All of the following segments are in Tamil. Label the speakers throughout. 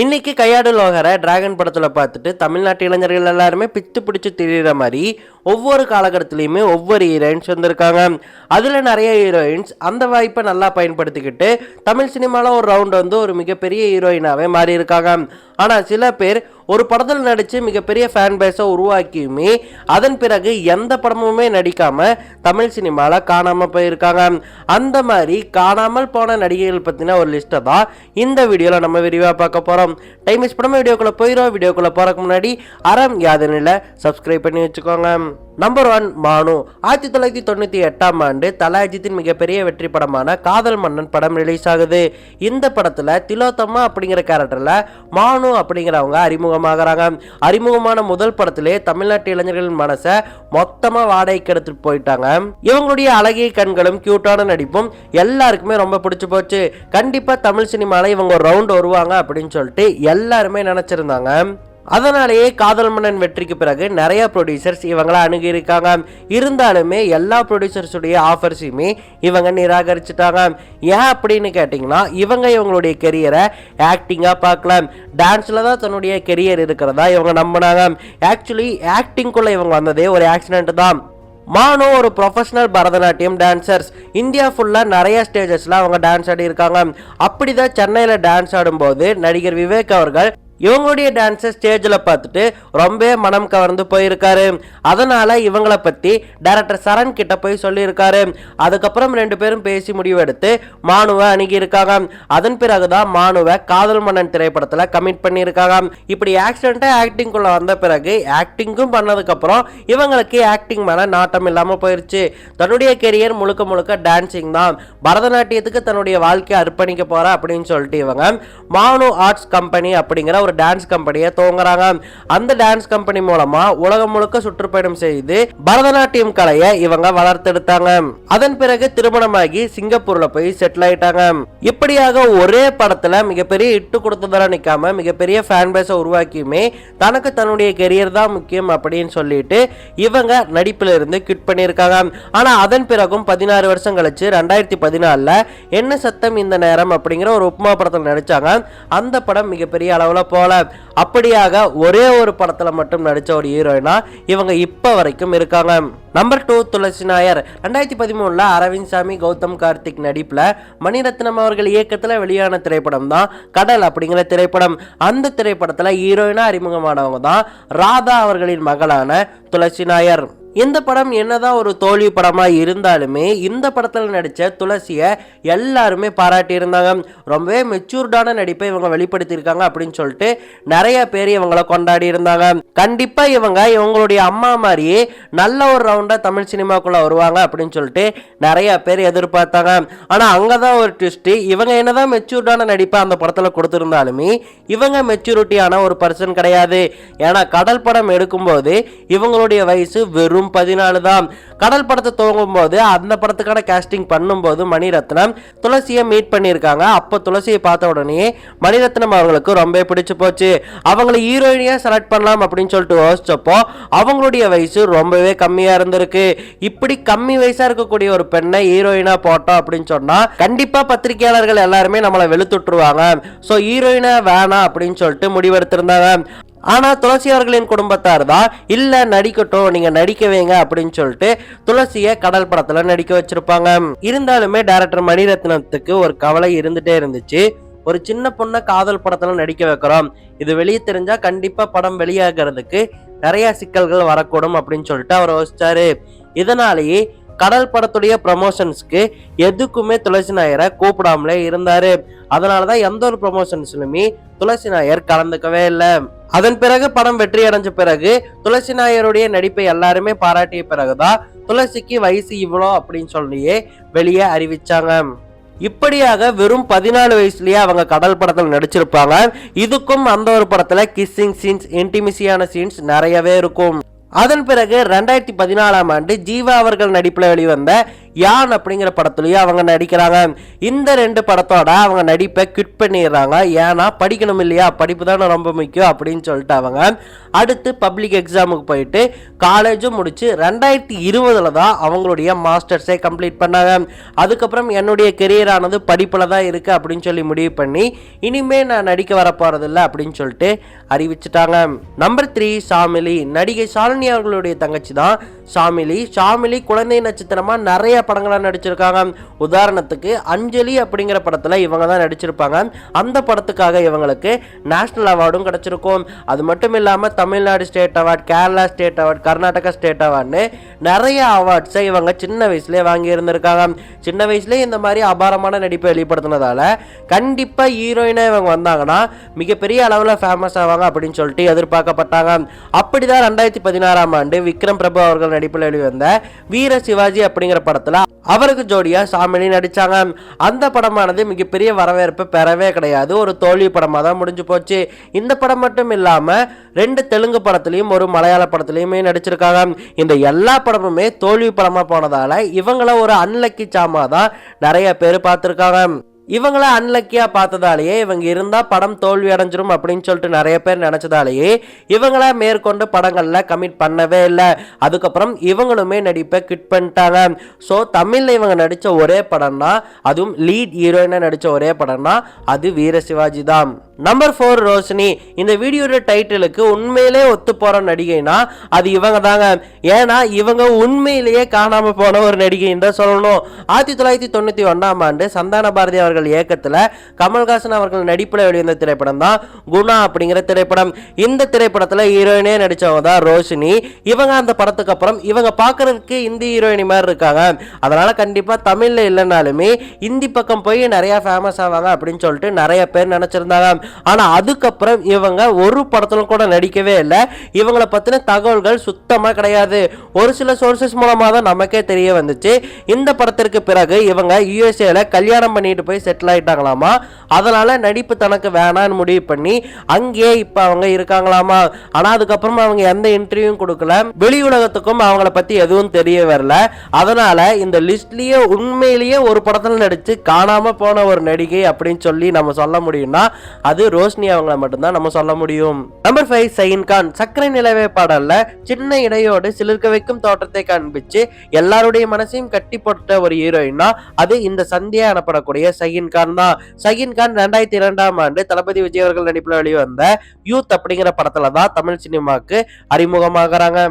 Speaker 1: இன்னைக்கு கையாடு லோகரை டிராகன் படத்துல பார்த்துட்டு தமிழ்நாட்டு இளைஞர்கள் எல்லாருமே பித்து பிடிச்சு திரியிற மாதிரி ஒவ்வொரு காலகட்டத்திலையுமே ஒவ்வொரு ஹீரோயின்ஸ் வந்திருக்காங்க. அதுல நிறைய ஹீரோயின்ஸ் அந்த வாய்ப்பை நல்லா பயன்படுத்திக்கிட்டு தமிழ் சினிமால ஒரு ரவுண்ட் வந்து ஒரு மிகப்பெரிய ஹீரோயினாவே மாறி இருக்காங்க. ஆனா சில பேர் ஒரு படத்தில் நடிச்சு மிகப்பெரிய ஃபேன் பேஸை உருவாக்கியுமே அதன் பிறகு எந்த படமுமே நடிக்காம தமிழ் சினிமால காணாம போயிருக்காங்க. அந்த மாதிரி காணாமல் போன நடிகைகள் பத்தின ஒரு லிஸ்ட்டை தான் இந்த வீடியோல நம்ம விரிவா பார்க்க போறோம். டைம் மிஸ் பண்ணாம வீடியோக்குள்ள போயிடும். வீடியோக்குள்ள போறதுக்கு முன்னாடி அறம் யாதனில் சப்ஸ்கிரைப் பண்ணி வச்சுக்கோங்க. நம்பர் 1 மானு. 1998ஆம் ஆண்டு தல அஜித்தின் மிகப்பெரிய வெற்றி படமான காதல் மன்னன் படம் ரிலீஸ் ஆகுது. இந்த படத்துல திலோத்தமா அப்படிங்கிற கேரக்டர்ல மானு அப்படிங்கிறவங்க அறிமுகமாகறாங்க. அறிமுகமான முதல் படத்திலே தமிழ்நாட்டு இளைஞர்களின் மனசை மொத்தமா வாடகைக்கு எடுத்துட்டு போயிட்டாங்க. இவங்களுடைய அழகிய கண்களும் கியூட்டான நடிப்பும் எல்லாருக்குமே ரொம்ப பிடிச்சு போச்சு. கண்டிப்பா தமிழ் சினிமால இவங்க ஒரு ரவுண்ட் வருவாங்க அப்படின்னு சொல்லிட்டு எல்லாருமே நினைச்சிருந்தாங்க. அதனாலேயே காதல் மன்னன் வெற்றிக்கு பிறகு நிறைய ப்ரொடியூசர்ஸ் இவங்களை அணுகியிருக்காங்க. இருந்தாலுமே எல்லா ப்ரொடியூசர்ஸுடைய ஆஃபர்ஸையுமே இவங்க நிராகரிச்சுட்டாங்க. ஏன் அப்படின்னு கேட்டிங்கன்னா இவங்களுடைய கெரியரை ஆக்டிங்காக பார்க்கலாம், டான்ஸில் தான் தன்னுடைய கெரியர் இருக்கிறதா இவங்க நம்பினாங்க. ஆக்சுவலி ஆக்டிங்குள்ளே இவங்க வந்ததே ஒரு ஆக்சிடென்ட் தான். மானு ஒரு ப்ரொஃபஷனல் பரதநாட்டியம் டான்சர்ஸ். இந்தியா ஃபுல்லாக நிறைய ஸ்டேஜஸில் அவங்க டான்ஸ் ஆடி இருக்காங்க. அப்படிதான் சென்னையில் டான்ஸ் ஆடும்போது நடிகர் விவேக் அவர்கள் இவங்களுடைய டான்ஸை ஸ்டேஜில் பார்த்துட்டு ரொம்ப மனம் கவர்ந்து போயிருக்காரு. அதனால இவங்களை பற்றி டைரக்டர் சரண் கிட்ட போய் சொல்லியிருக்காரு. அதுக்கப்புறம் 2 பேரும் பேசி முடிவெடுத்து மானுவை அணுகியிருக்காங்க. அதன் பிறகுதான் மானுவை காதல் மன்னன் திரைப்படத்தில் கமிட் பண்ணியிருக்காங்க. இப்படி ஆக்சிடென்ட்டாக ஆக்டிங்குள்ள வந்த பிறகு ஆக்டிங்கும் பண்ணதுக்கப்புறம் இவங்களுக்கு ஆக்டிங் மேலே நாட்டம் இல்லாமல் போயிடுச்சு. தன்னுடைய கெரியர் முழுக்க முழுக்க டான்சிங் தான், பரதநாட்டியத்துக்கு தன்னுடைய வாழ்க்கையை அர்ப்பணிக்க போற அப்படின்னு சொல்லிட்டு இவங்க மானு ஆர்ட்ஸ் கம்பெனி அப்படிங்கிற ஒரு டான்ஸ் கம்பெனியை துவங்குறாங்க. அந்த டான்ஸ் கம்பெனி மூலமா உலகம் முழுக்க சுற்றுப்பயணம் செய்து பரதநாட்டியம் கலையை இவங்க வளர்த்தெடுத்தாங்க. அதன் பிறகு திருமணமாகி சிங்கப்பூர்ல போய் செட்டில் ஆயிட்டாங்க. இப்படியாக ஒரே படத்துல மிகப்பெரிய இட்டு கொடுத்ததெல்லாம் நிக்காம மிகப்பெரிய ஃபேன் பேஸை உருவாக்கியுமே தனக்கு தன்னுடைய கெரியர் தான் முக்கியம் அப்படின்னு சொல்லிட்டு இவங்க நடிப்புல இருந்து கிட் பண்ணியிருக்காங்க. ஆனா அதன் பிறகும் 16 வருஷம் கழிச்சு 2014 என்ன சத்தம் இந்த நேரம் அப்படிங்கிற ஒரு உப்மா படத்தில் நடிச்சாங்க. அந்த படம் மிகப்பெரிய அளவுல போல. அப்படியாக ஒரே ஒரு படத்துல மட்டும் நடிச்ச ஒரு ஹீரோயினா இவங்க இப்ப வரைக்கும் இருக்காங்க. நம்பர் 2 துளசி நாயர். 2013 அரவிந்த் சாமி கௌதம் கார்த்திக் நடிப்புல மணிரத்னம் அவர்கள் இயக்கத்துல வெளியான திரைப்படம் தான் கடல் அப்படிங்கிற திரைப்படம். அந்த திரைப்படத்துல ஹீரோயினா அறிமுகமானவங்க தான் ராதா அவர்களின் மகளான துளசி நாயர். இந்த படம் என்னதான் ஒரு தோல்வி படமா இருந்தாலுமே இந்த படத்தில் நடிச்ச துளசியை எல்லாருமே பாராட்டி இருந்தாங்க. ரொம்பவே மெச்சூர்டான நடிப்பை இவங்க வெளிப்படுத்தியிருக்காங்க அப்படின்னு சொல்லிட்டு நிறைய பேர் இவங்களை கொண்டாடி இருந்தாங்க. கண்டிப்பா இவங்களுடைய அம்மா மாதிரியே நல்ல ஒரு ரவுண்டா தமிழ் சினிமாக்குள்ள வருவாங்க அப்படின்னு சொல்லிட்டு நிறைய பேர் எதிர்பார்த்தாங்க. ஆனா அங்கதான் ஒரு ட்விஸ்ட். இவங்க என்னதான் மெச்சூர்டான நடிப்பை அந்த படத்துல கொடுத்திருந்தாலுமே இவங்க மெச்சூரிட்டியான ஒரு பர்சன் கிடையாது. ஏன்னா கடல் படம் எடுக்கும்போது இவங்களுடைய வயசு வெறும் 14 தான். கடல் படத்தை துவங்கும் போது அந்த படத்துக்கான காஸ்டிங் பண்ணும்போது மணிரத்னம் துளசியை மீட் பண்ணியிருக்காங்க. அப்போ துளசியை பார்த்த உடனே மணிரத்னம் அவர்களுக்கு ரொம்ப பிடிச்சு போச்சு. அவங்களை ஹீரோயினியா செலக்ட் பண்ணலாம் அப்படின்னு சொல்லிட்டு யோசிச்சப்போ அவங்களுடைய வயசு ரொம்பவே கம்மியா இருந்திருக்கு. இப்படி கம்மி வயசா இருக்கக்கூடிய ஒரு பெண்ணை ஹீரோயினா போட்டோம் அப்படின்னு சொன்னா கண்டிப்பா பத்திரிகையாளர்கள் எல்லாருமே நம்மளை வெளுத்துட்டுருவாங்க. ஸோ ஹீரோயினா வேணாம் அப்படின்னு சொல்லிட்டு முடிவெடுத்திருந்தாங்க. ஆனா துளசி அவர்களின் குடும்பத்தார் தான் இல்ல நடிக்கட்டும், நீங்க நடிக்க வைங்க அப்படின்னு சொல்லிட்டு துளசியை கடல் படத்துல நடிக்க வச்சிருப்பாங்க. இருந்தாலுமே டைரக்டர் மணிரத்னத்துக்கு ஒரு கவலை இருந்துட்டே இருந்துச்சு. ஒரு சின்ன பொண்ணை காதல் படத்துல நடிக்க வைக்கிறோம், இது வெளியே தெரிஞ்சா கண்டிப்பா படம் வெளியாகிறதுக்கு நிறைய சிக்கல்கள் வரக்கூடும் அப்படின்னு சொல்லிட்டு அவர் யோசிச்சாரு. இதனாலேயே கடல் படத்துடைய ப்ரமோஷன்ஸ்க்கு எதுக்குமே துளசி நாயரை கூப்பிடாமலே இருந்தாரு. அதனாலதான் எந்த ஒரு ப்ரமோஷன்ஸ்லுமே துளசி நாயர் கலந்துக்கவே இல்லை. அதன் பிறகு படம் வெற்றி அடைஞ்ச பிறகு துளசி நாயருடைய நடிப்பை எல்லாருமே பாராட்டிய பிறகுதான் துளசிக்கு வயசு இவ்வளோ அப்படின்னு சொல்லியே வெளியே அறிவிச்சாங்க. இப்படியாக வெறும் 14 வயசுலயே அவங்க கடல் படத்தில் நடிச்சிருப்பாங்க. இதுக்கும் அந்த ஒரு படத்துல கிஸ்ஸிங் சீன்ஸ், இன்டிமிசியான சீன்ஸ் நிறையவே இருக்கும். அதன் பிறகு 2014ஆம் ஆண்டு ஜீவா அவர்கள் நடிப்பில் வெளிவந்த யான் அப்படிங்கிற படத்துலயும் அவங்க நடிக்கிறாங்க. இந்த 2 படத்தோட அவங்க நடிப்பை குவிட் பண்ணிடுறாங்க. ஏன்னா படிக்கணும் இல்லையா, படிப்பு தானே ரொம்ப முக்கியம் அப்படின்னு சொல்லிட்டு அவங்க அடுத்து பப்ளிக் எக்ஸாமுக்கு போயிட்டு காலேஜும் முடிச்சு 2020 தான் அவங்களுடைய மாஸ்டர்ஸை கம்ப்ளீட் பண்ணாங்க. அதுக்கப்புறம் என்னுடைய கெரியர் ஆனது படிப்பில் தான் இருக்கு அப்படின்னு சொல்லி முடிவு பண்ணி இனிமே நான் நடிக்க வர போறதில்லை அப்படின்னு சொல்லிட்டு அறிவிச்சிட்டாங்க. நம்பர் 3 ஷாமிலி. நடிகை ஷாலினி அவர்களுடைய தங்கச்சி தான் ஷாமிலி. ஷாமிலி குழந்தை நட்சத்திரமா நிறைய படங்களா நடிச்சிருக்காங்க. உதாரணத்துக்கு அஞ்சலி அப்படிங்கிற படத்துல இவங்க தான் நடிச்சிருப்பாங்க. அந்த படத்துக்காக இவங்களுக்கு நேஷனல் அவார்டும் கிடைச்சிருக்கும். அது மட்டும் இல்லாம Tamil Nadu state award, Kerala state award, Karnataka state அவார்ட்னு நிறைய அவார்ட்ஸை இவங்க சின்ன வயசுலேயே வாங்கி இருந்திருக்காங்க. சின்ன வயசுலேயே இந்த மாதிரி அபாரமான நடிப்பை வெளிப்படுத்தினதால கண்டிப்பா ஹீரோயினா இவங்க வந்தாங்கன்னா மிகப்பெரிய அளவில் ஃபேமஸ் ஆவாங்க அப்படின்னு சொல்லிட்டு எதிர்பார்க்கப்பட்டாங்க. அப்படிதான் 2016ஆம் ஆண்டு விக்ரம் பிரபு அவர்கள் நடிப்பில் வெளிவந்த வீர சிவாஜி அப்படிங்கிற படத்துல அவருக்கு ஜோடியா ஷாமிலி நடிச்சாங்க. அந்த படமானது மிகப்பெரிய வரவேற்பு பெறவே கிடையாது. ஒரு தோல்வி படமா தான் முடிஞ்சு போச்சு. இந்த படம் மட்டும் இல்லாம 2 தெலுங்கு படத்திலையும் ஒரு மலையாள படத்திலையுமே நடிச்சிருக்காங்க. இந்த எல்லா படமுமே தோல்வி படமா போனதால இவங்கள ஒரு அன்லக்கி சாமா தான் நிறைய பேர் பார்த்திருக்காங்க. இவங்கள அன்லக்கியா பார்த்ததாலேயே இவங்க இருந்தா படம் தோல்வி அடைஞ்சிரும் அப்படின்னு சொல்லிட்டு நிறைய பேர் நினைச்சதாலேயே இவங்கள மேற்கொண்டு படங்கள்ல கமிட் பண்ணவே இல்லை. அதுக்கப்புறம் இவங்களுமே நடிப்பை குவிட் பண்ணிட்டாங்க. ஸோ தமிழ்ல இவங்க நடிச்ச ஒரே படம்னா, அதுவும் லீட் ஹீரோயினா நடிச்ச ஒரே படம்னா அது வீர சிவாஜி தான். நம்பர் 4 ரோஷினி. இந்த வீடியோட டைட்டிலுக்கு உண்மையிலே ஒத்து போற நடிகைனா அது இவங்க தாங்க. ஏன்னா இவங்க உண்மையிலேயே காணாம போன ஒரு நடிகைன்னு தான் சொல்லணும். 1991ஆம் ஆண்டு சந்தான பாரதி அவர்கள் இயக்கத்துல கமல்ஹாசன் அவர்கள் நடிப்புல வெளிவந்த திரைப்படம் தான் குணா அப்படிங்கிற திரைப்படம். இந்த திரைப்படத்துல ஹீரோயினே நடிச்சவங்க தான் ரோஷினி. இவங்க அந்த படத்துக்கு அப்புறம் இவங்க பாக்குறதுக்கு இந்தி ஹீரோயினி மாதிரி இருக்காங்க. அதனால கண்டிப்பா தமிழ்ல இல்லைனாலுமே இந்தி பக்கம் போய் நிறைய ஃபேமஸ் ஆவாங்க அப்படின்னு சொல்லிட்டு நிறைய பேர் நினைச்சிருந்தாங்க. ஆனா அதுக்கப்புறம் இவங்க ஒரு படத்துல கூட நடிக்கவே இல்லை. இவங்களை பத்தின தகவல்கள் சுத்தமா கிடையாது. ஒரு சில சோர்சஸ் மூலமா தான் நமக்கே தெரிய வந்துச்சு. இந்த படத்திற்கு பிறகு இவங்க யுஎஸ்ஏல கல்யாணம் பண்ணிட்டு போய் செட்டில் ஆயிட்டாங்களாமா. அதனால நடிப்பு தனக்கு வேணான்னு முடிவு பண்ணி அங்கேயே இப்ப அவங்க இருக்காங்களாமா. ஆனா அதுக்கப்புறம் அவங்க எந்த இன்டர்வியூவும் கொடுக்கல. வெளி உலகத்துக்கும் அவங்கள பத்தி எதுவும் தெரிய வரல. அதனால இந்த லிஸ்ட்லயே உண்மையிலேயே ஒரு படத்துல நடிச்சு காணாம போன ஒரு நடிகை அப்படின்னு சொல்லி நம்ம சொல்ல முடியும்னா அது ரோஷினி அவங்கள மட்டும்தான் நம்ம சொல்ல முடியும். நம்பர் 5 சயீன் கான். சக்கரை நிலவே பாடல்ல சின்ன இடையோடு சிலிர்க்க வைக்கும் தோற்றத்தை காண்பிச்சு எல்லாருடைய மனசையும் கட்டி போட்ட ஒரு ஹீரோயின்னா அது இந்த சந்தியா எனப்படக்கூடிய சயீன் கான் தான். சயீன் கான் 2002ஆம் ஆண்டு தளபதி விஜய் அவர்கள் நடிப்பில் வெளிவந்த யூத் அப்படிங்கிற படத்துல தான் தமிழ் சினிமாக்கு அறிமுகமாகறாங்க.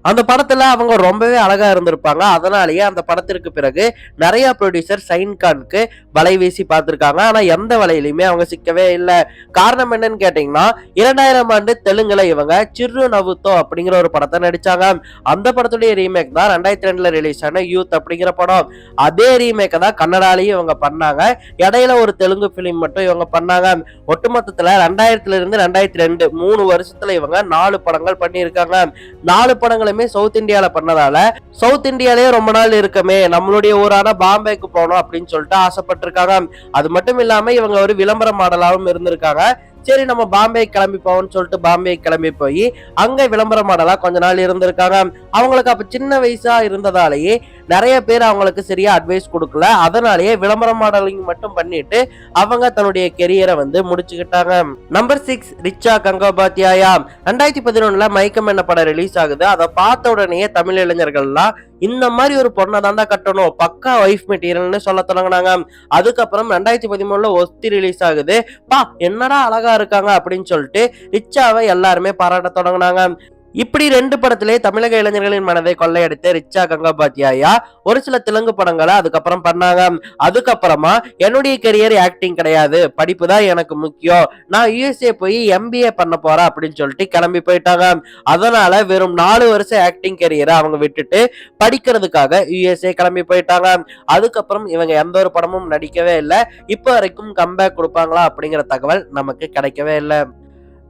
Speaker 1: அந்த படத்துல அவங்க ரொம்பவே அழகா இருந்திருப்பாங்க. அதனாலேயே அந்த படத்திற்கு பிறகு நிறைய ப்ரொடியூசர் சயீன் கானுக்கு வலை வீசி பார்த்திருக்காங்க. ஆனா எந்த வலையிலுமே அவங்க சிக்கவே இல்லை. காரணம் என்னன்னு கேட்டீங்கன்னா 2000ஆம் ஆண்டு தெலுங்குல இவங்க சிறு நவுத்தோ அப்படிங்கிற ஒரு படத்தை நடிச்சாங்க. அந்த படத்துடைய ரீமேக் தான் 2002ல ரிலீஸ் ஆன யூத் அப்படிங்கிற படம். அதே ரீமேக்கை தான் கன்னடாலையும் இவங்க பண்ணாங்க. இடையில ஒரு தெலுங்கு பிலிம் மட்டும் இவங்க பண்ணாங்க. ஒட்டுமொத்தத்துல 2000ல இருந்து 2002 3 வருஷத்துல இவங்க 4 படங்கள் பண்ணியிருக்காங்க. 4 படங்களும் சவுத் இந்தியால பண்ணதால சவுத் இந்தியாலே ரொம்ப நாள் இருக்கமே, நம்மளுடைய ஊரான பாம்பேக்கு போனோம் அப்படின்னு சொல்லிட்டு ஆசைப்பட்டிருக்காங்க. அது மட்டும் இல்லாம இவங்க ஒரு விளம்பர மாடலாவும் இருந்திருக்காங்க. சரி நம்ம பாம்பே கிளம்பி போவோம்னு சொல்லிட்டு பாம்பே கிளம்பி போய் அங்க விளம்பர மாடலா கொஞ்ச நாள் இருந்திருக்காங்க. அவங்களுக்கு அப்ப சின்ன வயசா இருந்ததாலேயே நிறைய பேர் அவங்களுக்கு சரியா அட்வைஸ் கொடுக்கல. அதனாலேயே விளம்பர மாடலிங் மட்டும் பண்ணிட்டு அவங்க தன்னுடைய கெரியரை முடிச்சுக்கிட்டாங்க. நம்பர் 6 ரிச்சா கங்கோபாத்யாயா. 2011ல மயக்கம் என்ன படம் ரிலீஸ் ஆகுது. அதை பார்த்த உடனே தமிழ் இளைஞர்கள்லாம் இந்த மாதிரி ஒரு பொண்ணை தான் கட்டணும், பக்கா ஒய்ஃப் மெட்டீரியல்னு சொல்ல தொடங்கினாங்க. அதுக்கப்புறம் 2013ல ஒஸ்தி ரிலீஸ் ஆகுது. பா என்னடா அழகா இருக்காங்க அப்படின்னு சொல்லிட்டு ரிச்சாவை எல்லாருமே பாராட்ட தொடங்கினாங்க. இப்படி 2 படத்திலே தமிழக இளைஞர்களின் மனதை கொள்ளையடித்த ரிச்சா கங்கோபாத்யாயா ஒரு சில தெலுங்கு படங்களை அதுக்கப்புறம் பண்ணாங்க. அதுக்கப்புறமா என்னுடைய கெரியர் ஆக்டிங் கிடையாது, படிப்பு தான் எனக்கு முக்கியம், நான் யுஎஸ்ஏ போய் எம்பிஏ பண்ண போறேன் அப்படின்னு சொல்லிட்டு கிளம்பி போயிட்டாங்க. அதனால வெறும் 4 வருஷம் ஆக்டிங் கெரியரை அவங்க விட்டுட்டு படிக்கிறதுக்காக யுஎஸ்ஏ கிளம்பி போயிட்டாங்க. அதுக்கப்புறம் இவங்க எந்த ஒரு படமும் நடிக்கவே இல்லை. இப்போ வரைக்கும் கம்பேக் கொடுப்பாங்களா அப்படிங்கிற தகவல் நமக்கு கிடைக்கவே இல்லை.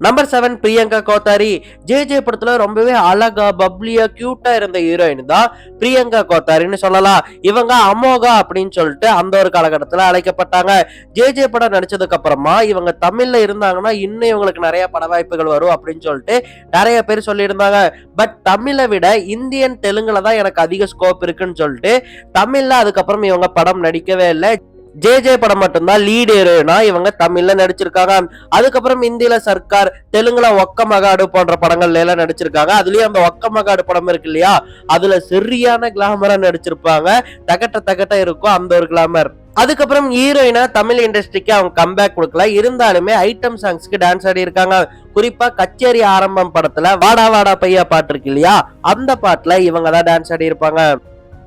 Speaker 1: நம்பர் 7 பிரியங்கா கோத்தாரி. ஜே படத்துல ரொம்பவே அழகா பப்ளியா கியூட்டா இருந்த ஹீரோயின் தான் பிரியங்கா கோத்தாரின்னு சொல்லலாம். இவங்க அமோகா அப்படின்னு சொல்லிட்டு அந்த ஒரு காலகட்டத்துல அழைக்கப்பட்டாங்க. ஜே படம் நடிச்சதுக்கு அப்புறமா இவங்க தமிழ்ல இருந்தாங்கன்னா இன்னும் இவங்களுக்கு நிறைய பட வாய்ப்புகள் வரும் அப்படின்னு சொல்லிட்டு நிறைய பேர் சொல்லியிருந்தாங்க. பட் தமிழை விட இந்தியன் தெலுங்குல தான் எனக்கு அதிக ஸ்கோப் இருக்குன்னு சொல்லிட்டு தமிழ்ல அதுக்கப்புறம் இவங்க படம் நடிக்கவே இல்லை. ஜே படம் மட்டும்தான் லீடு ஹீரோயினா இவங்க தமிழ்ல நடிச்சிருக்காங்க. அதுக்கப்புறம் இந்தியில சர்க்கார், தெலுங்குல ஒக்க மகாடு போன்ற படங்கள்ல எல்லாம் நடிச்சிருக்காங்க. அதுலயும் அந்த ஒக்க மகாடு படம் இருக்கு இல்லையா, அதுல சரியான கிளாமரா நடிச்சிருப்பாங்க. தகட்ட இருக்கும் அந்த ஒரு கிளாமர். அதுக்கப்புறம் ஹீரோயினா தமிழ் இண்டஸ்ட்ரிக்கு அவங்க கம்பேக் கொடுக்கல. இருந்தாலுமே ஐட்டம் சாங்ஸ்க்கு டான்ஸ் ஆடி இருக்காங்க. குறிப்பா கச்சேரி ஆரம்பம் படத்துல வாடா வாடா பையா பாட்டு இருக்கு இல்லையா, அந்த பாட்டுல இவங்க தான் டான்ஸ் ஆடி இருப்பாங்க.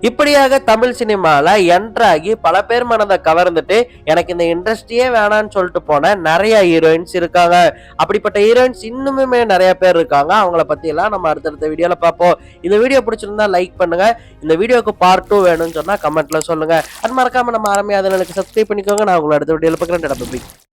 Speaker 1: இப்படியாக தமிழ் சினிமால என்ட்ராகி பல பேர் மனதை கவர்ந்துட்டு எனக்கு இந்த இண்டஸ்ட்ரியே வேணான்னு சொல்லிட்டு போன நிறைய ஹீரோயின்ஸ் இருக்காங்க. அப்படிப்பட்ட ஹீரோயின்ஸ் இன்னுமே நிறைய பேர் இருக்காங்க. அவங்கள பத்தி எல்லாம் நம்ம அடுத்தடுத்த வீடியோல பார்ப்போம். இந்த வீடியோ பிடிச்சிருந்தா லைக் பண்ணுங்க. இந்த வீடியோக்கு பார்ட் 2 வேணும்னு சொன்னா கமெண்ட்ல சொல்லுங்க. அது மறக்காம நம்ம ஆரம்பியாதவங்களுக்கு சப்ஸ்கிரைப் பண்ணிக்கோங்க. நான் உங்களை அடுத்த வீடியோல பார்க்குறேன்.